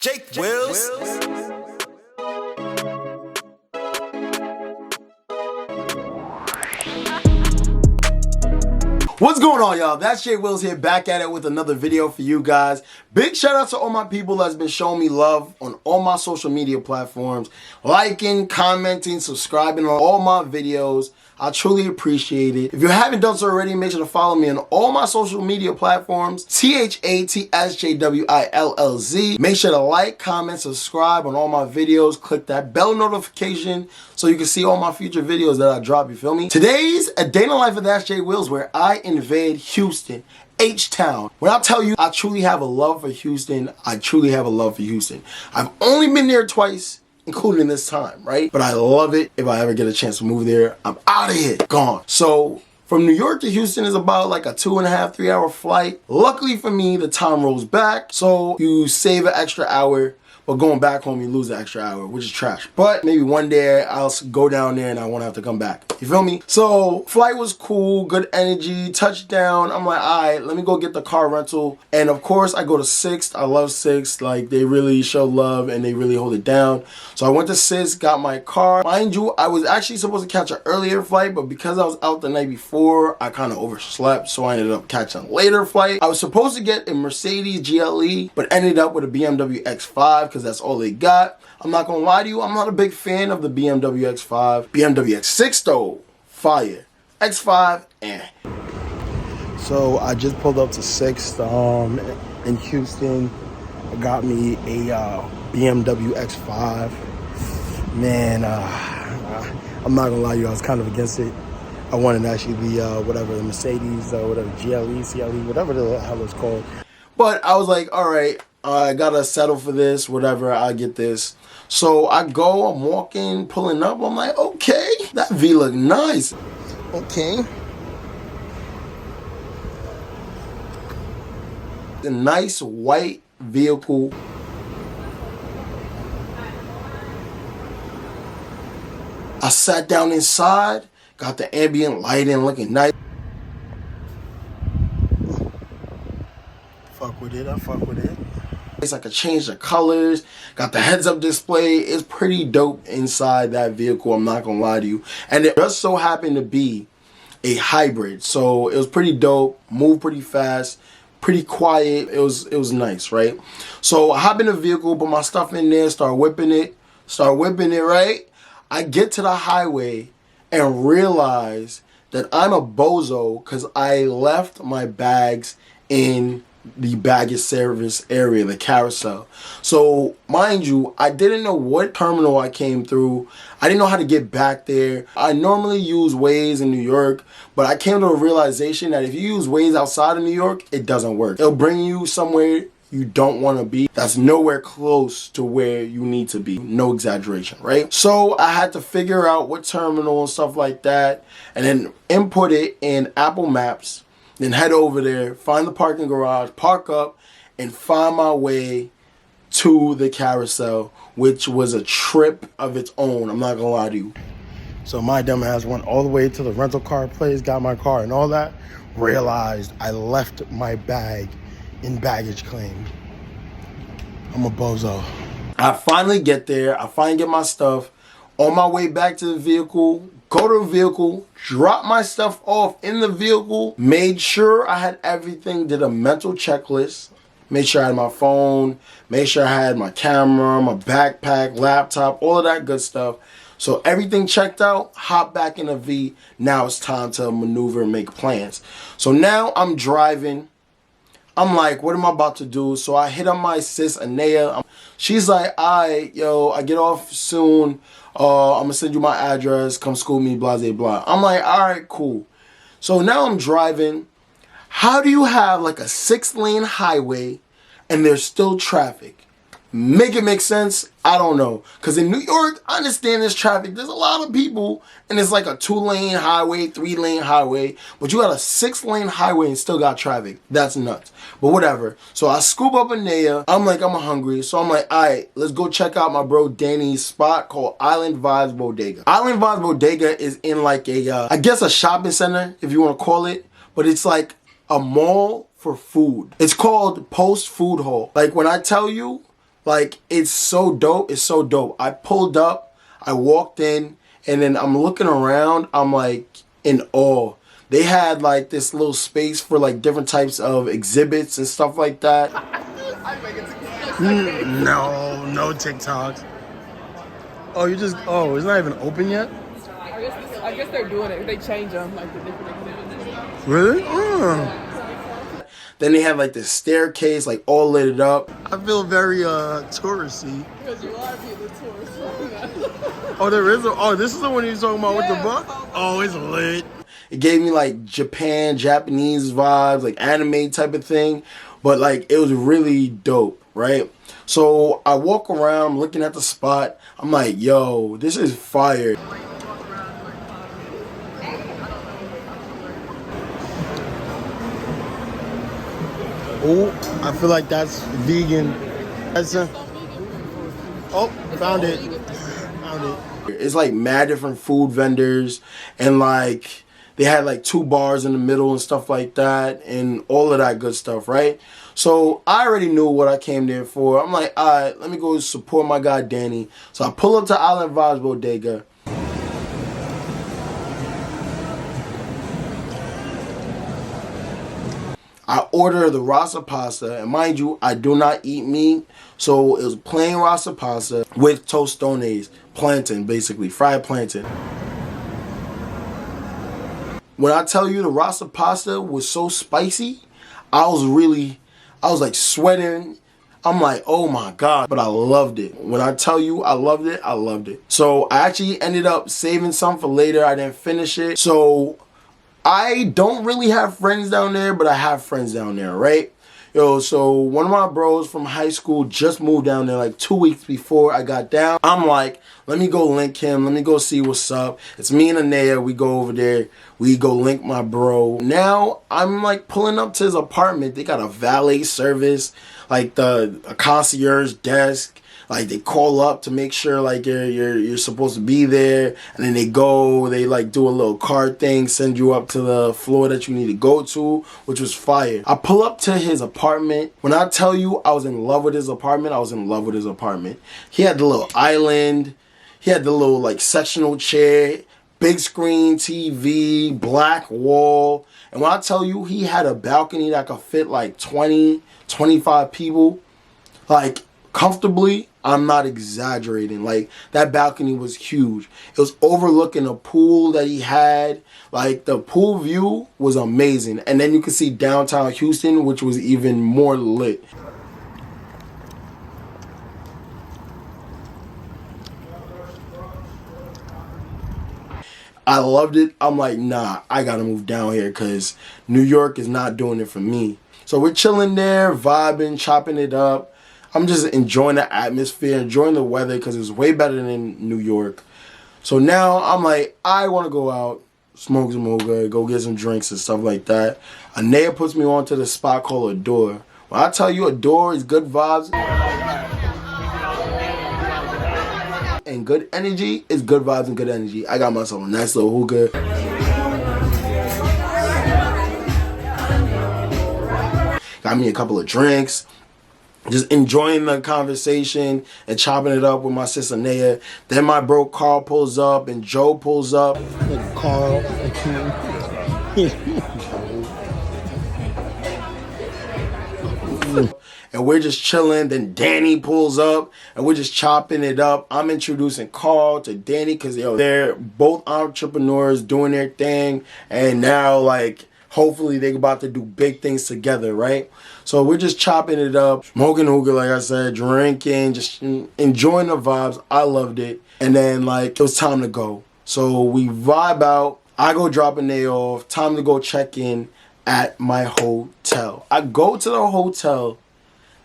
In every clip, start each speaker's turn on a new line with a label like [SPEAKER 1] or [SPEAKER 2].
[SPEAKER 1] J Willz.
[SPEAKER 2] What's going on, y'all? That's J Willz here, back at it with another video for you guys. Big shout out to all my people that's been showing me love on all my social media platforms, liking, commenting, subscribing on all my videos. I truly appreciate it. If you haven't done so already, make sure to follow me on all my social media platforms, Thatsjwillz. Make sure to like, comment, subscribe on all my videos. Click that bell notification so you can see all my future videos that I drop, you feel me? Today's a day in the life of That's J Willz, where I invade Houston, H-Town. When I tell you I truly have a love for Houston, I truly have a love for Houston. I've only been there twice, including this time, right? But I love it. If I ever get a chance to move there, I'm out of here, gone. So from New York to Houston is about like a 2.5, 3 hour flight. Luckily for me, the time rolls back, so you save an extra hour. But going back home, you lose an extra hour, which is trash. But maybe one day I'll go down there and I won't have to come back. You feel me? So flight was cool, good energy, touchdown. I'm like, all right, let me go get the car rental. And of course, I go to Sixt. I love Sixt. Like, they really show love and they really hold it down. So I went to Sixt, got my car. Mind you, I was actually supposed to catch an earlier flight, but because I was out the night before, I kind of overslept. So I ended up catching a later flight. I was supposed to get a Mercedes GLE, but ended up with a BMW X5 because that's all they got. I'm not gonna lie to you, I'm not a big fan of the BMW X5. BMW X6 though, fire. X5, eh. So I just pulled up to Sixt in Houston. I got me a BMW X5. Man, I'm not gonna lie to you, I was kind of against it. I wanted actually the the Mercedes, whatever, GLE, CLE, whatever the hell it's called. But I was like, all right, I gotta settle for this, whatever, I'll get this. So I go, I'm walking, pulling up, I'm like, okay, that V look nice. Okay. A nice white vehicle. I sat down inside, got the ambient lighting looking nice. Fuck with it, I fuck with it. I could change the colors, got the heads-up display. It's pretty dope inside that vehicle, I'm not gonna lie to you. And it just so happened to be a hybrid, so it was pretty dope, moved pretty fast, pretty quiet. It was nice, right? So I hop in the vehicle, put my stuff in there, start whipping it, right? I get to the highway and realize that I'm a bozo because I left my bags in the baggage service area, the carousel. So mind you, I didn't know what terminal I came through. I didn't know how to get back there. I normally use Waze in New York, but I came to a realization that if you use Waze outside of New York, it doesn't work. It'll bring you somewhere you don't want to be. That's nowhere close to where you need to be. No exaggeration, right? So I had to figure out what terminal and stuff like that, and then input it in Apple Maps. Then head over there, find the parking garage, park up, and find my way to the carousel, which was a trip of its own. I'm not gonna lie to you. So my dumb ass went all the way to the rental car place, got my car and all that, realized I left my bag in baggage claim. I'm a bozo. I finally get there, I finally get my stuff. On my way back to the vehicle, go to the vehicle, drop my stuff off in the vehicle, made sure I had everything, did a mental checklist, made sure I had my phone, made sure I had my camera, my backpack, laptop, all of that good stuff. So everything checked out, hop back in the V. Now it's time to maneuver and make plans. So now I'm driving. I'm like, what am I about to do? So I hit up my sis, Anaya. She's like, all right, yo, I get off soon. I'm gonna send you my address, come school me, blah, blah, blah. I'm like, all right, cool. So now I'm driving. How do you have like a 6-lane highway and there's still traffic? Make it make sense? I don't know. Because in New York, I understand there's traffic. There's a lot of people and it's like a 2-lane highway, 3-lane highway. But you got a 6-lane highway and still got traffic. That's nuts. But whatever. So I scoop up Anaya. I'm like, I'm hungry. So I'm like, all right, let's go check out my bro Danny's spot called Island Vibes Bodega. Island Vibes Bodega is in like a, I guess a shopping center, if you want to call it. But it's like a mall for food. It's called Post Food Hall. Like when I tell you, Like, it's so dope. It's so dope. I pulled up, I walked in, and then I'm looking around. I'm like in awe. They had like this little space for like different types of exhibits and stuff like that. No TikToks. Oh, oh, it's not even open yet?
[SPEAKER 1] I guess they're doing it. They change them, like the different exhibits.
[SPEAKER 2] Really? Then they had like this staircase, like all lit up. I feel very touristy.
[SPEAKER 1] Because you are being the tourist.
[SPEAKER 2] Oh, there is this is the one you're talking about with the book? Oh, it's lit. It gave me like Japanese vibes, like anime type of thing. But like, it was really dope, right? So I walk around looking at the spot. I'm like, yo, this is fire. Oh, I feel like that's vegan. That's found it. It's like mad different food vendors, and like they had like 2 bars in the middle and stuff like that, and all of that good stuff, right? So I already knew what I came there for. I'm like, all right, let me go support my guy Danny. So I pull up to Island Vibes Bodega. I order the rasa pasta, and mind you, I do not eat meat, so it was plain rasa pasta with tostones, plantain, basically, fried plantain. When I tell you the rasa pasta was so spicy, I was like sweating. I'm like, oh my God, but I loved it. When I tell you I loved it, I loved it. So I actually ended up saving some for later. I didn't finish it. So I don't really have friends down there, but I have friends down there, right? Yo, so one of my bros from high school just moved down there like 2 weeks before I got down. I'm like, let me go link him. Let me go see what's up. It's me and Anaya. We go over there. We go link my bro. Now I'm like pulling up to his apartment. They got a valet service, like a concierge desk. Like they call up to make sure like you're supposed to be there, and then they like do a little card thing, send you up to the floor that you need to go to, which was fire. I pull up to his apartment. When I tell you I was in love with his apartment, I was in love with his apartment. He had the little island, he had the little like sectional chair, big screen TV, black wall, and when I tell you he had a balcony that could fit like 20, 25 people, like comfortably. I'm not exaggerating. Like, that balcony was huge. It was overlooking a pool that he had. Like, the pool view was amazing. And then you could see downtown Houston, which was even more lit. I loved it. I'm like, nah, I gotta move down here because New York is not doing it for me. So we're chilling there, vibing, chopping it up. I'm just enjoying the atmosphere, enjoying the weather because it's way better than New York. So now I'm like, I want to go out, smoke some hookah, go get some drinks and stuff like that. Anaya puts me on to the spot called Adore. When I tell you Adore is good vibes and good energy, it's good vibes and good energy. I got myself a nice little hookah. Got me a couple of drinks. Just enjoying the conversation and chopping it up with my sister Naya. Then my bro Carl pulls up and Joe pulls up. Carl. And we're just chilling. Then Danny pulls up and we're just chopping it up. I'm introducing Carl to Danny because they're both entrepreneurs doing their thing. And now like hopefully they're about to do big things together, right? So we're just chopping it up, smoking hookah, like I said, drinking, just enjoying the vibes. I loved it. And then like it was time to go. So we vibe out. I go drop a day off. Time to go check in at my hotel. I go to the hotel,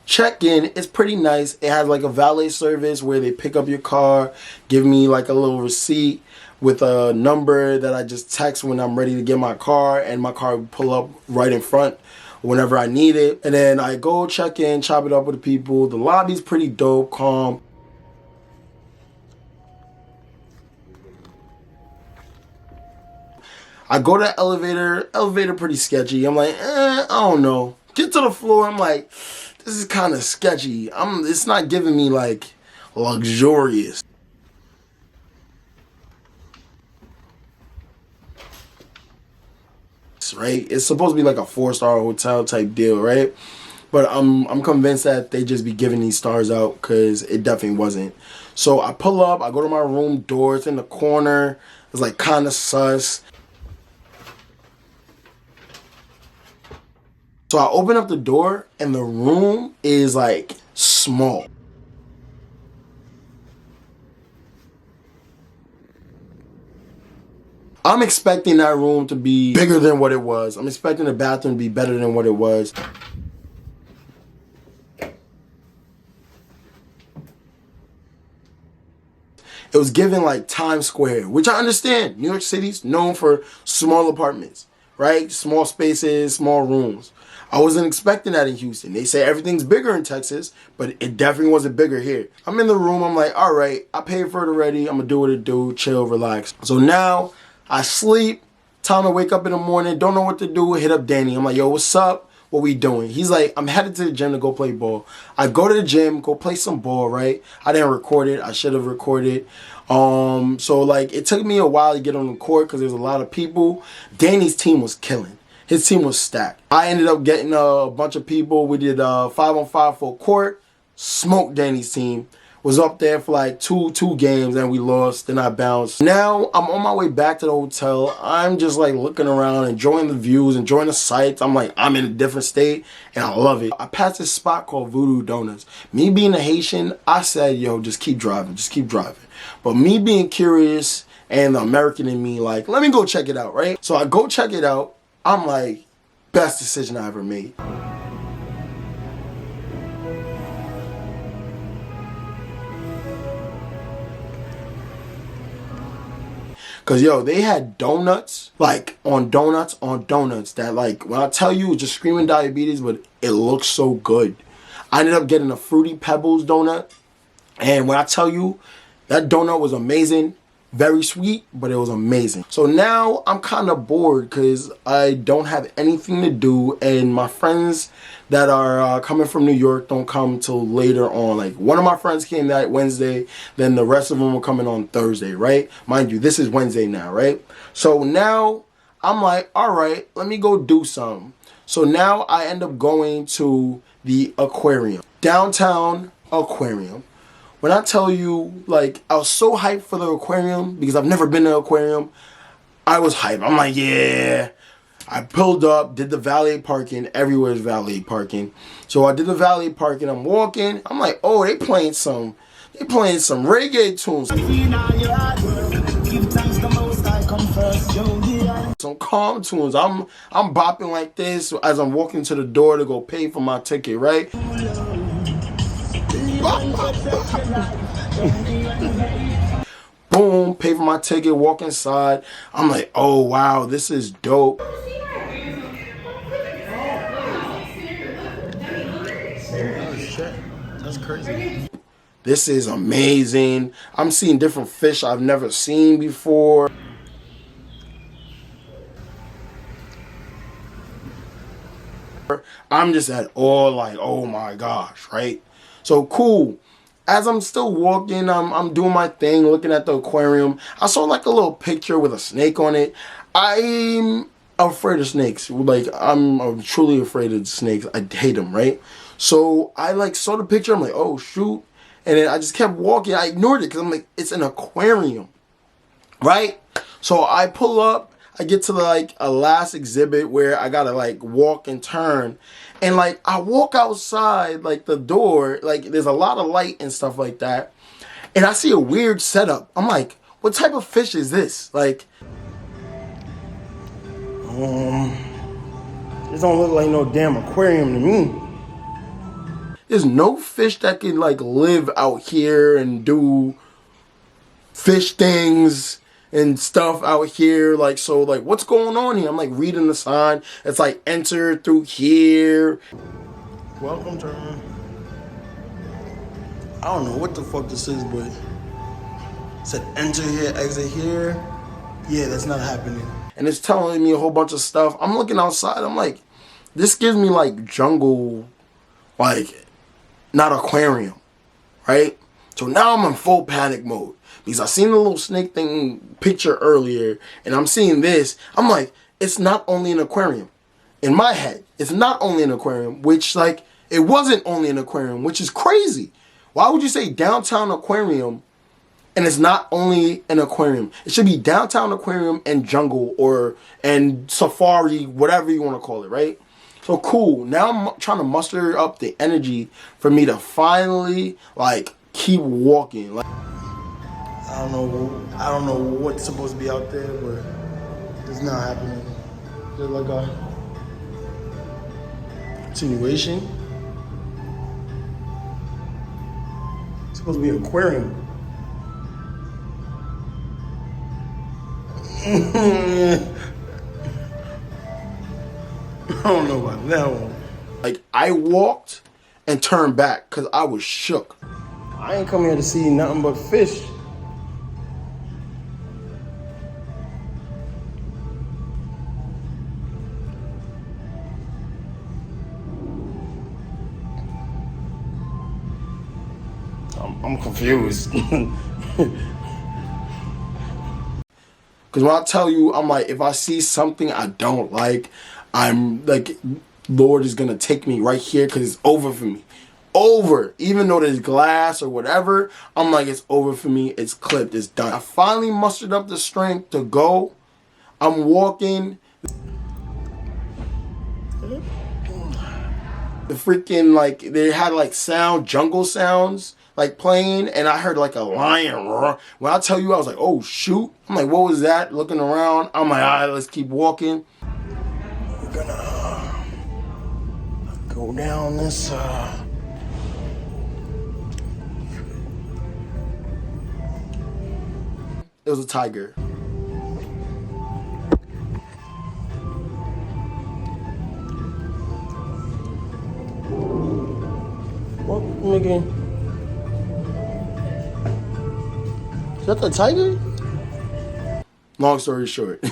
[SPEAKER 2] check in. It's pretty nice. It has like a valet service where they pick up your car, give me like a little receipt with a number that I just text when I'm ready to get my car, and my car will pull up right in front whenever I need it. And then I go check in, chop it up with the people. The lobby's pretty dope, calm. I go to the elevator pretty sketchy. I'm like, I don't know. Get to the floor, I'm like, this is kind of sketchy. It's not giving me like luxurious. Right? It's supposed to be like a 4-star hotel type deal, right? But I'm convinced that they just be giving these stars out because it definitely wasn't. So I pull up, I go to my room door, it's in the corner. It's like kind of sus. So I open up the door and the room is like small. I'm expecting that room to be bigger than what it was. I'm expecting the bathroom to be better than what it was. It was given like Times Square, which I understand. New York City's known for small apartments, right? Small spaces, small rooms. I wasn't expecting that in Houston. They say everything's bigger in Texas, but it definitely wasn't bigger here. I'm in the room. I'm like, all right, I paid for it already. I'm going to do what it do, chill, relax. So now I sleep, time to wake up in the morning, don't know what to do, hit up Danny. I'm like, yo, what's up? What we doing? He's like, I'm headed to the gym to go play ball. I go to the gym, go play some ball, right? I didn't record it. I should have recorded. So like it took me a while to get on the court because there's a lot of people. Danny's team was killing. His team was stacked. I ended up getting a bunch of people. We did 5-on-5 full court. Smoked Danny's team. Was up there for like two games and we lost. Then I bounced. Now I'm on my way back to the hotel. I'm just like looking around, enjoying the views, enjoying the sights. I'm like, I'm in a different state and I love it. I passed this spot called Voodoo Donuts. Me being a Haitian, I said, yo, just keep driving, just keep driving. But me being curious and the American in me, like, let me go check it out, right? So I go check it out. I'm like, best decision I ever made. Cause yo, they had donuts, like on donuts that like, when I tell you, just screaming diabetes, but it looks so good. I ended up getting a Fruity Pebbles donut. And when I tell you, that donut was amazing. Very sweet, but it was amazing. So now I'm kind of bored because I don't have anything to do. And my friends that are coming from New York don't come till later on. Like one of my friends came that Wednesday. Then the rest of them were coming on Thursday, right? Mind you, this is Wednesday now, right? So now I'm like, all right, let me go do something. So now I end up going to the aquarium. Downtown aquarium. When I tell you, like, I was so hyped for the aquarium because I've never been to an aquarium. I was hyped. I'm like, yeah. I pulled up, did the valet parking. Everywhere is valet parking. So I did the valet parking. I'm walking. I'm like, oh, they playing some reggae tunes. Some calm tunes. I'm bopping like this as I'm walking to the door to go pay for my ticket, right? Boom, pay for my ticket, walk inside. I'm like, oh wow, this is dope. Oh shit, that's crazy. This is amazing. I'm seeing different fish I've never seen before. I'm just at awe, like, oh my gosh, right? So cool. As I'm still walking, I'm doing my thing, looking at the aquarium. I saw like a little picture with a snake on it. I'm afraid of snakes. Like I'm truly afraid of snakes. I hate them, right? So I like saw the picture. I'm like, oh shoot. And then I just kept walking. I ignored it because I'm like, it's an aquarium, right? So I pull up. I get to like a last exhibit where I gotta like walk and turn. And like I walk outside like the door, like there's a lot of light and stuff like that. And I see a weird setup. I'm like, what type of fish is this? Like, this don't look like no damn aquarium to me. There's no fish that can like live out here and do fish things and stuff out here. Like, so like what's going on here? I'm like reading the sign. It's like enter through here. Welcome to, I don't know what the fuck this is, but it said enter here, exit here. Yeah, that's not happening. And it's telling me a whole bunch of stuff. I'm looking outside. I'm like, this gives me like jungle like not aquarium, right? So now I'm in full panic mode because I seen the little snake thing picture earlier, and I'm seeing this. I'm like, it's not only an aquarium. In my head, it's not only an aquarium, which like it wasn't only an aquarium, which is crazy. Why would you say downtown aquarium and it's not only an aquarium? It should be downtown aquarium and jungle and safari, whatever you want to call it, right? So cool. Now I'm trying to muster up the energy for me to finally like keep walking. Like I don't know what's supposed to be out there, but it's not happening. Just like a continuation. It's supposed to be an aquarium. I don't know about that one. Like, I walked and turned back because I was shook. I ain't come here to see nothing but fish. I'm confused. Because when I tell you, I'm like, if I see something I don't like, I'm like, Lord is going to take me right here because it's over for me. Over. Even though there's glass or whatever, I'm like, it's over for me. It's clipped. It's done. I finally mustered up the strength to go. I'm walking. The freaking, like, they had like jungle sounds. Like playing, and I heard like a lion roar. When I tell you, I was like, oh shoot. I'm like, what was that? Looking around. I'm like, all right, let's keep walking. We're gonna go down this, It was a tiger. What, nigga? Is that the tiger? Long story short,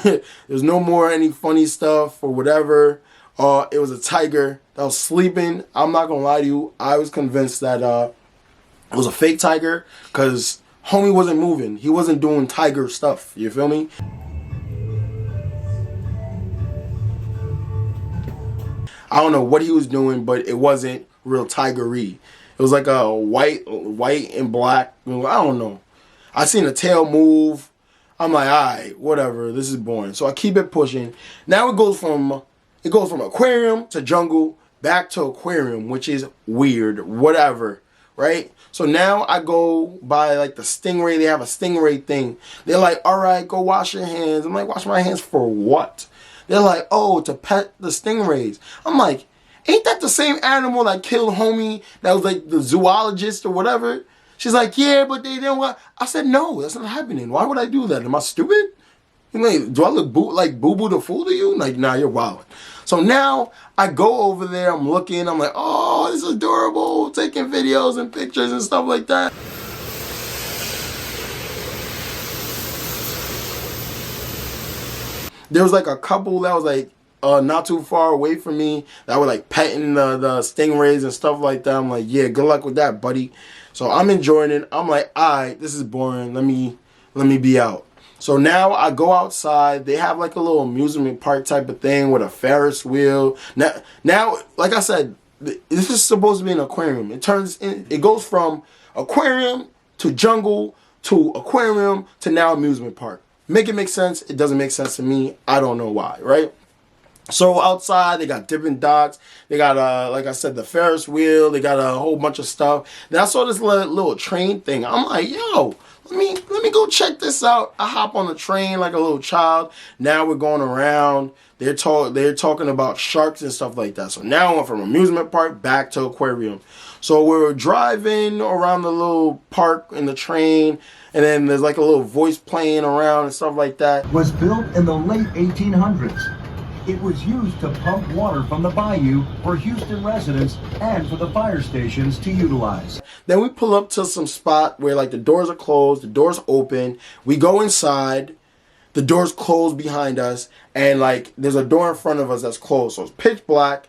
[SPEAKER 2] there's no more any funny stuff or whatever. It was a tiger that was sleeping. I'm not gonna lie to you. I was convinced that it was a fake tiger because homie wasn't moving. He wasn't doing tiger stuff. You feel me? I don't know what he was doing, but it wasn't real tigery. It was like a white and black. I don't know. I seen a tail move. I'm like, all right, whatever. This is boring. So I keep it pushing. Now it goes from aquarium to jungle back to aquarium, which is weird. Whatever, right? So now I go by like the stingray. They have a stingray thing. They're like, all right, go wash your hands. I'm like, wash my hands for what? They're like, oh, to pet the stingrays. I'm like, ain't that the same animal that killed homie that was like the zoologist or whatever? She's like, yeah, but they didn't want. I said, no, that's not happening. Why would I do that? Am I stupid? Like, do I look like Boo-Boo the Fool to you? Like, nah, you're wild. So now I go over there. I'm looking. I'm like, oh, this is adorable. Taking videos and pictures and stuff like that. There was like a couple that was like not too far away from me that were like petting the stingrays and stuff like that. I'm like, yeah, good luck with that, buddy. So I'm enjoying it. I'm like, all right, this is boring. Let me be out. So now I go outside. They have like a little amusement park type of thing with a Ferris wheel. Now, like I said, this is supposed to be an aquarium. It goes from aquarium to jungle to aquarium to now amusement park. Make it make sense. It doesn't make sense to me. I don't know why, right? So outside, they got different docks. They got, like I said, the Ferris wheel. They got a whole bunch of stuff. Then I saw this little train thing. I'm like, yo, let me go check this out. I hop on the train like a little child. Now we're going around. They're talking about sharks and stuff like that. So now I went from amusement park back to aquarium. So we're driving around the little park in the train. And then there's like a little voice playing around and stuff like that.
[SPEAKER 3] Was built in the late 1800s. It was used to pump water from the bayou for Houston residents and for the fire stations to utilize.
[SPEAKER 2] Then we pull up to some spot where like the doors are closed, the doors open. We go inside, the doors close behind us, and like there's a door in front of us that's closed. So it's pitch black.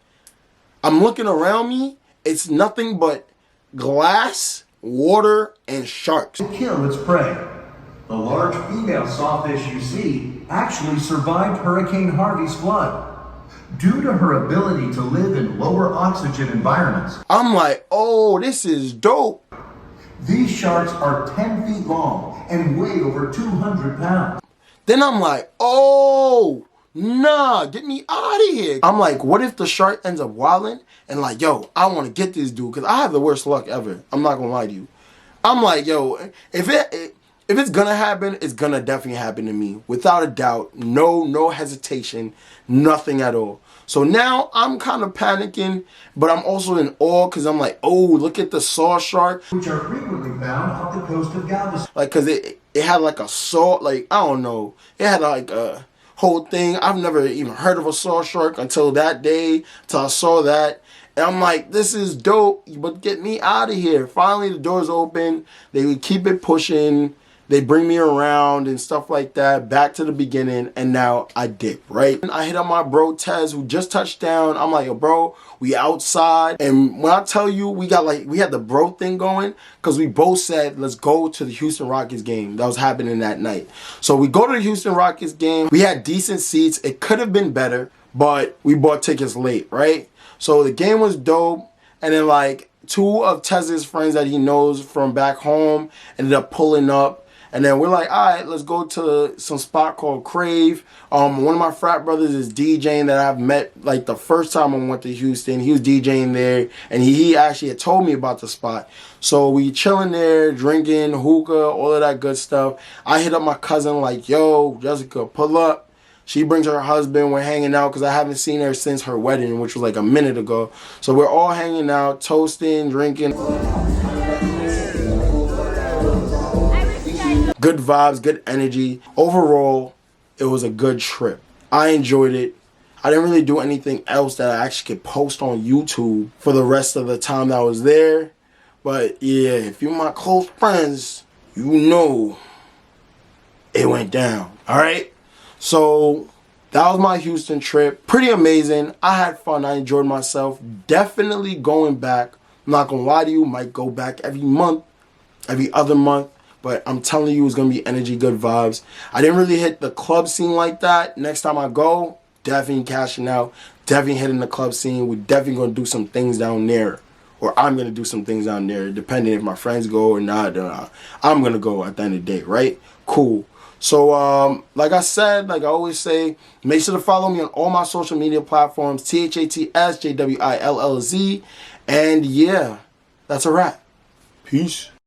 [SPEAKER 2] I'm looking around me, it's nothing but glass, water, and sharks.
[SPEAKER 3] To kill its prey. The large female sawfish you see actually survived Hurricane Harvey's flood due to her ability to live in lower oxygen environments.
[SPEAKER 2] I'm like, oh, this is dope.
[SPEAKER 3] These sharks are 10 feet long and weigh over 200 pounds.
[SPEAKER 2] Then I'm like, oh, nah, get me out of here. I'm like, what if the shark ends up wilding and like, yo, I want to get this dude because I have the worst luck ever. I'm not going to lie to you. I'm like, yo, if it's going to happen, it's going to definitely happen to me. Without a doubt, no hesitation, nothing at all. So now I'm kind of panicking, but I'm also in awe because I'm like, oh, look at the saw shark.
[SPEAKER 3] Which are frequently found off the coast of Galveston.
[SPEAKER 2] Like, because it had like a saw, like, I don't know. It had like a whole thing. I've never even heard of a saw shark until that day, until I saw that. And I'm like, this is dope, but get me out of here. Finally, the doors open. They would keep it pushing. They bring me around and stuff like that, back to the beginning, and now I dip, right? And I hit up my bro Tez, who just touched down. I'm like, yo, bro, we outside. And when I tell you, we had the bro thing going, because we both said, let's go to the Houston Rockets game that was happening that night. So we go to the Houston Rockets game. We had decent seats. It could have been better, but we bought tickets late, right? So the game was dope. And then like 2 of Tez's friends that he knows from back home ended up pulling up. And then we're like, all right, let's go to some spot called Crave. One of my frat brothers is DJing that I've met like the first time I went to Houston. He was DJing there, and he actually had told me about the spot. So we chilling there, drinking, hookah, all of that good stuff. I hit up my cousin like, yo, Jessica, pull up. She brings her husband. We're hanging out because I haven't seen her since her wedding, which was like a minute ago. So we're all hanging out, toasting, drinking. Good vibes, good energy. Overall, it was a good trip. I enjoyed it. I didn't really do anything else that I actually could post on YouTube for the rest of the time that I was there. But yeah, if you're my close friends, you know it went down. All right? So that was my Houston trip. Pretty amazing. I had fun. I enjoyed myself. Definitely going back. I'm not going to lie to you. Might go back every month, every other month. But I'm telling you, it's going to be energy, good vibes. I didn't really hit the club scene like that. Next time I go, definitely cashing out. Definitely hitting the club scene. We're definitely going to do some things down there. Or I'm going to do some things down there. Depending if my friends go or not. I'm going to go at the end of the day, right? Cool. So, like I said, like I always say, make sure to follow me on all my social media platforms. ThatsJWillz. And yeah, that's a wrap. Peace.